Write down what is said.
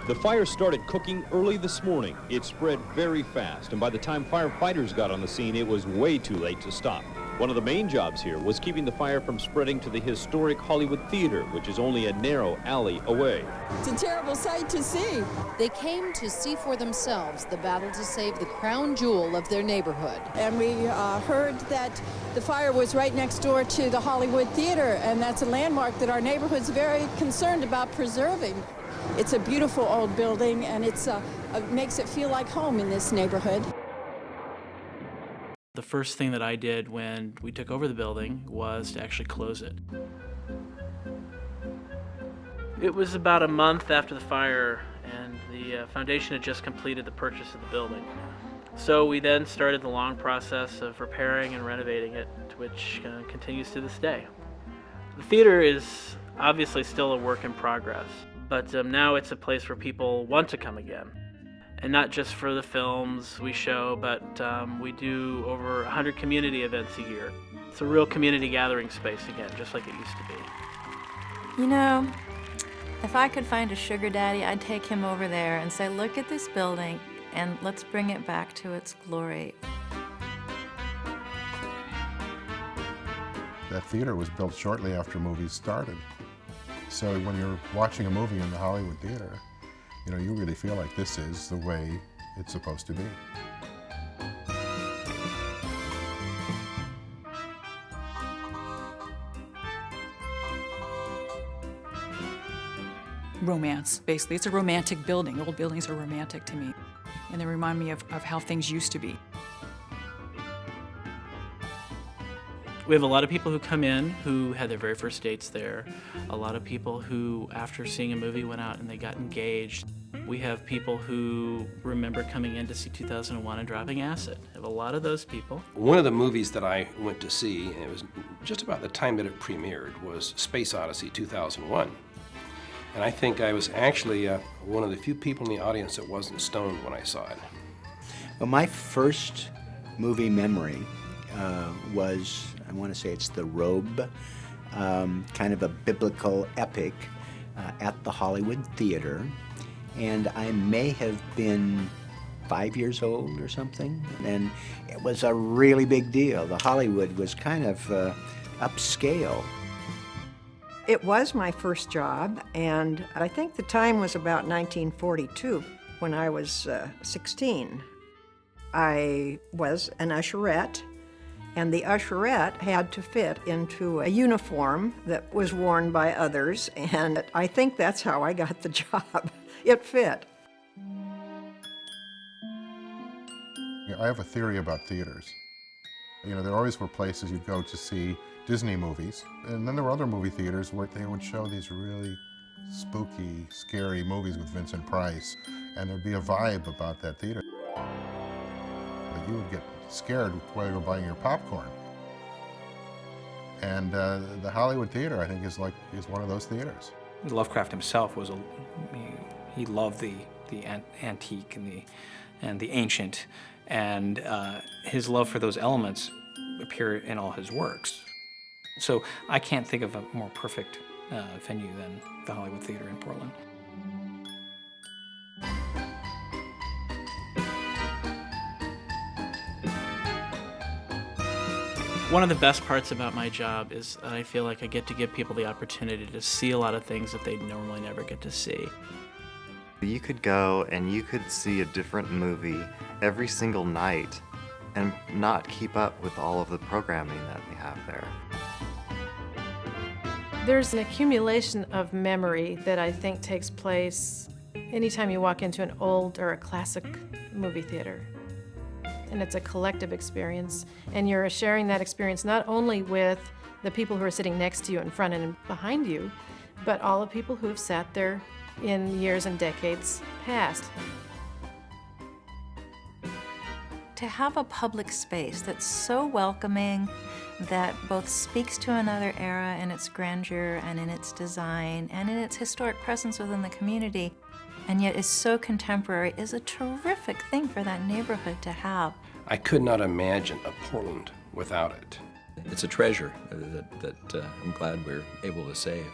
The fire started cooking early this morning. It spread very fast, and by the time firefighters got on the scene, it was way too late to stop. One of the main jobs here was keeping the fire from spreading to the historic Hollywood Theater, which is only a narrow alley away. It's a terrible sight to see. They came to see for themselves the battle to save the crown jewel of their neighborhood. And we heard that the fire was right next door to the Hollywood Theater, and that's a landmark that our neighborhood's very concerned about preserving. It's a beautiful old building, and it makes it feel like home in this neighborhood. The first thing that I did when we took over the building was to actually close it. It was about a month after the fire, and the foundation had just completed the purchase of the building. So we then started the long process of repairing and renovating it, which continues to this day. The theater is obviously still a work in progress, but now it's a place where people want to come again. And not just for the films we show, but we do over 100 community events a year. It's a real community gathering space again, just like it used to be. You know, if I could find a sugar daddy, I'd take him over there and say, look at this building and let's bring it back to its glory. That theater was built shortly after movies started. So when you're watching a movie in the Hollywood Theater, you know, you really feel like this is the way it's supposed to be. Romance, basically. It's a romantic building. Old buildings are romantic to me, and they remind me of how things used to be. We have a lot of people who come in who had their very first dates there. A lot of people who, after seeing a movie, went out and they got engaged. We have people who remember coming in to see 2001 and dropping acid. We have a lot of those people. One of the movies that I went to see, and it was just about the time that it premiered, was Space Odyssey 2001. And I think I was actually one of the few people in the audience that wasn't stoned when I saw it. Well, my first movie memory was, I want to say it's The Robe, kind of a biblical epic at the Hollywood Theater. And I may have been 5 years old or something. And it was a really big deal. The Hollywood was kind of upscale. It was my first job, and I think the time was about 1942 when I was 16. I was an usherette, and the usherette had to fit into a uniform that was worn by others, and I think that's how I got the job. It fit. I have a theory about theaters. You know, there always were places you'd go to see Disney movies, and then there were other movie theaters where they would show these really spooky, scary movies with Vincent Price, and there'd be a vibe about that theater. But you would get scared while you were buying your popcorn. And the Hollywood Theater, I think, is one of those theaters. Lovecraft himself was he loved the antique and the ancient, and his love for those elements appear in all his works. So I can't think of a more perfect venue than the Hollywood Theater in Portland. One of the best parts about my job is that I feel like I get to give people the opportunity to see a lot of things that they normally never get to see. You could go and you could see a different movie every single night and not keep up with all of the programming that we have there. There's an accumulation of memory that I think takes place anytime you walk into an old or a classic movie theater. And it's a collective experience, and you're sharing that experience not only with the people who are sitting next to you in front and behind you, but all the people who have sat there in years and decades past. To have a public space that's so welcoming, that both speaks to another era in its grandeur and in its design and in its historic presence within the community, and yet is so contemporary, is a terrific thing for that neighborhood to have. I could not imagine a Portland without it. It's a treasure that I'm glad we're able to save.